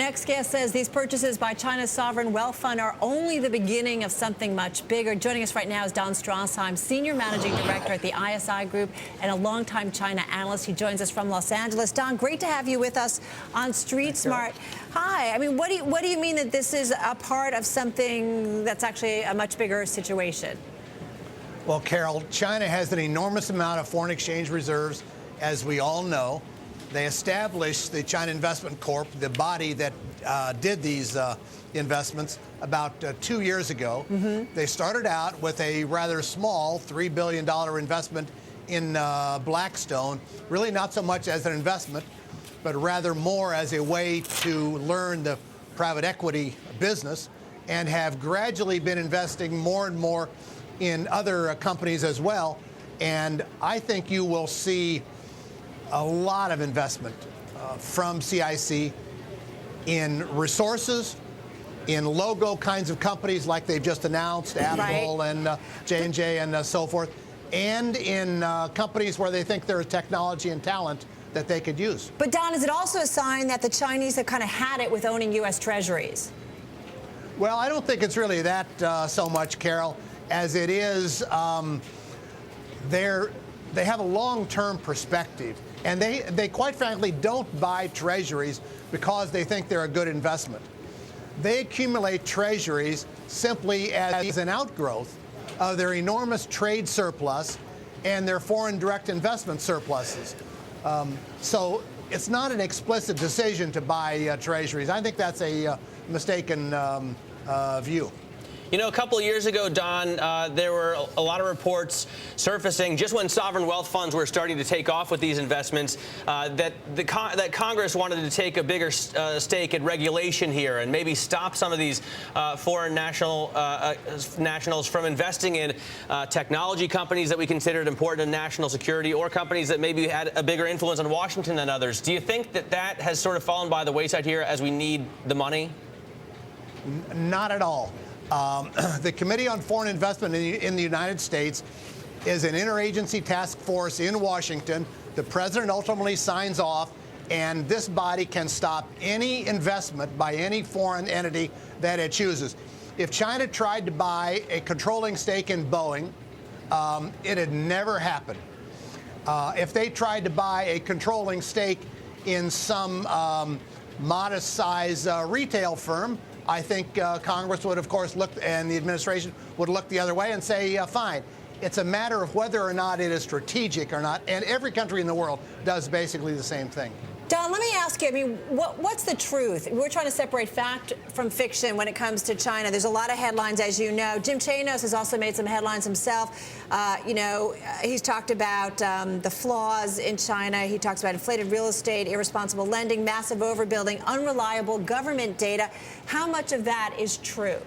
next guest says these purchases by China's sovereign wealth fund are only the beginning of something much bigger. Joining us right now is Don Straszheim, Senior Managing Director at the ISI Group and a longtime China analyst. He joins us from Los Angeles. Don, great to have you with us on Street Smart. Hi. I mean, what do you mean that this is a part of something that's actually a much bigger situation? Well, Carol, China has an enormous amount of foreign exchange reserves, as we all know. They established the China Investment Corp, the body that did these investments, about 2 years ago. They started out with a rather small $3 billion investment in Blackstone, really not so much as an investment, but rather more as a way to learn the private equity business, and have gradually been investing more and more in other companies as well. And I think you will see a lot of investment from CIC in resources, in logo kinds of companies like they've just announced, Apple and J&J and so forth, and in companies where they think there is technology and talent that they could use. But Don, is it also a sign that the Chinese have kind of had it with owning U.S. Treasuries? Well, I don't think it's really that so much, Carol, as it is they have a long-term perspective. And they quite frankly don't buy treasuries because they think they're a good investment. They accumulate treasuries simply as an outgrowth of their enormous trade surplus and their foreign direct investment surpluses. So it's not an explicit decision to buy treasuries. I think that's a mistaken view. You know, a couple of years ago, Don, there were a lot of reports surfacing just when sovereign wealth funds were starting to take off with these investments that Congress wanted to take a bigger stake in regulation here and maybe stop some of these foreign nationals from investing in technology companies that we considered important to national security, or companies that maybe had a bigger influence on Washington than others. Do you think that has sort of fallen by the wayside here as we need the money? Not at all. The Committee on Foreign Investment in the United States is an interagency task force in Washington. The president ultimately signs off, and this body can stop any investment by any foreign entity that it chooses. If China tried to buy a controlling stake in Boeing, it had never happened. If they tried to buy a controlling stake in some modest-size retail firm, I think Congress would, of course, look, and the administration would look the other way and say, fine. It's a matter of whether or not it is strategic or not, and every country in the world does basically the same thing. Don, let me ask you, I mean, what's the truth? We're trying to separate fact from fiction when it comes to China. There's a lot of headlines, as you know. Jim Chanos has also made some headlines himself. He's talked about the flaws in China. He talks about inflated real estate, irresponsible lending, massive overbuilding, unreliable government data. How much of that is true?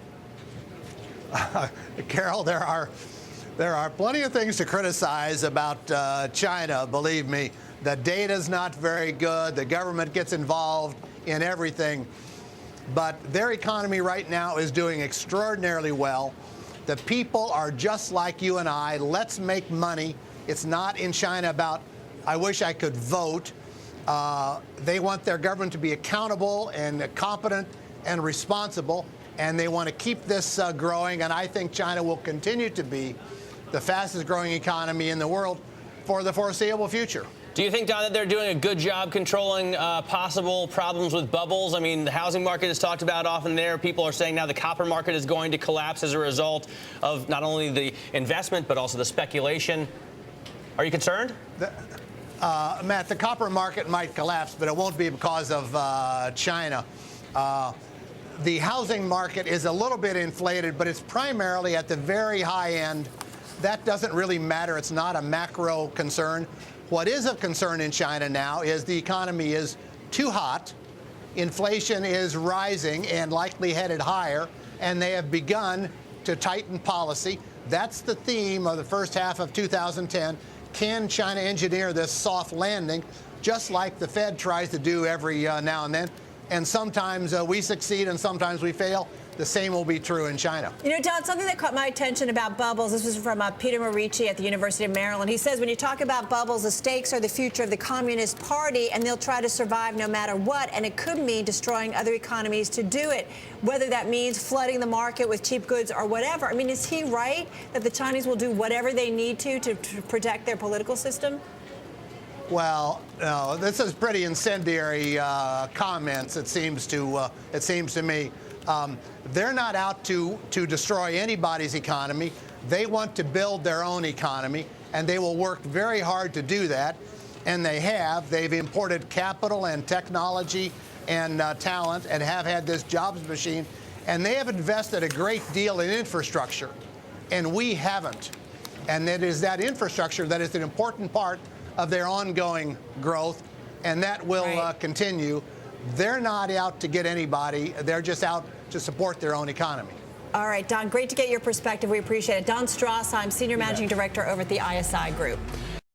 Carol, there are plenty of things to criticize about China, believe me. The data's not very good. The government gets involved in everything. But their economy right now is doing extraordinarily well. The people are just like you and I. Let's make money. It's not in China about, I wish I could vote. They want their government to be accountable and competent and responsible, and they want to keep this growing. And I think China will continue to be the fastest growing economy in the world for the foreseeable future. Do you think, Don, that they're doing a good job controlling possible problems with bubbles? I mean, the housing market is talked about often there. People are saying now the copper market is going to collapse as a result of not only the investment, but also the speculation. Are you concerned? Matt, the copper market might collapse, but it won't be because of China. The housing market is a little bit inflated, but it's primarily at the very high end. That doesn't really matter. It's not a macro concern. What is of concern in China now is the economy is too hot, inflation is rising and likely headed higher, and they have begun to tighten policy. That's the theme of the first half of 2010. Can China engineer this soft landing, just like the Fed tries to do every now and then? And sometimes we succeed and sometimes we fail. the same will be true in China. You know, Don, something that caught my attention about bubbles, this was from Peter Morici at the University of Maryland. He says when you talk about bubbles, the stakes are the future of the Communist Party, and they'll try to survive no matter what, and it could mean destroying other economies to do it, whether that means flooding the market with cheap goods or whatever. I mean, is he right that the Chinese will do whatever they need to protect their political system? Well, no, this is pretty incendiary comments. It seems to me. They're not out to destroy anybody's economy. They want to build their own economy, and they will work very hard to do that. And they have. They've imported capital and technology and talent, and have had this jobs machine. And they have invested a great deal in infrastructure, and we haven't. And it is that infrastructure that is an important part of their ongoing growth, and that will continue. They're not out to get anybody. They're just out to support their own economy. All right, Don, great to get your perspective. We appreciate it. Don Straszheim, Senior Managing Director over at the ISI Group.